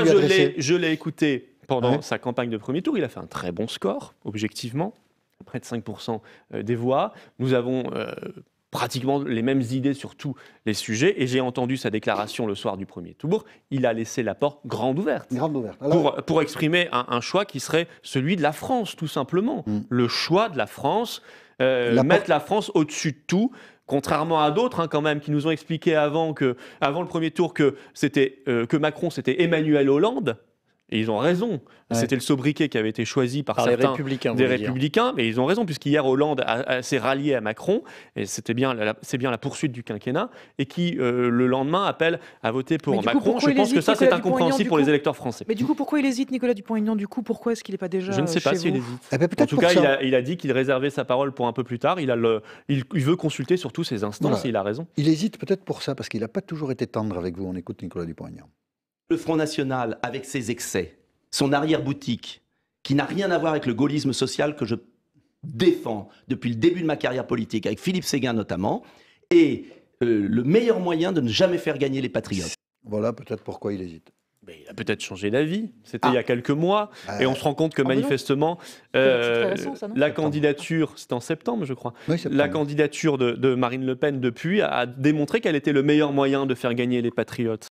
lui adresser. Je l'ai écouté pendant Ouais. sa campagne de premier tour. Il a fait un très bon score, objectivement, près de 5% des voix. Nous avons pratiquement les mêmes idées sur tous les sujets. Et j'ai entendu sa déclaration le soir du premier tour. Il a laissé la porte grande ouverte. Grande ouverte. Alors, Pour exprimer un choix qui serait celui de la France, tout simplement. Le choix de la France, mettre la France au-dessus de tout, contrairement à d'autres quand même, qui nous ont expliqué avant le premier tour que Macron, c'était Emmanuel Hollande. Et ils ont raison. Ouais. C'était le sobriquet qui avait été choisi par les certains Républicains. des Républicains, mais ils ont raison, puisqu'hier, Hollande s'est rallié à Macron, et c'est bien la poursuite du quinquennat, et qui, le lendemain, appelle à voter pour Macron. Je pense que ça, c'est incompréhensible pour les électeurs français. Mais du coup, pourquoi il hésite, Nicolas Dupont-Aignan? Du coup, pourquoi est-ce qu'il n'est pas déjà Je ne sais pas chez s'il vous hésite. eh ben, En peut-être tout pour cas, ça. il a dit qu'il réservait sa parole pour un peu plus tard. Il veut consulter sur tous ses instances, Voilà. et il a raison. Il hésite peut-être pour ça, parce qu'il n'a pas toujours été tendre avec vous. On écoute Nicolas Dupont-Aignan. Le Front National, avec ses excès, son arrière-boutique, qui n'a rien à voir avec le gaullisme social que je défends depuis le début de ma carrière politique, avec Philippe Séguin notamment, est le meilleur moyen de ne jamais faire gagner les patriotes. Voilà peut-être pourquoi il hésite. Mais il a peut-être changé d'avis. C'était il y a quelques mois. Et on se rend compte que bah non. manifestement, très récent, ça, non ? la candidature, c'était en septembre, je crois, Oui, septembre. la candidature de Marine Le Pen depuis a démontré qu'elle était le meilleur moyen de faire gagner les patriotes.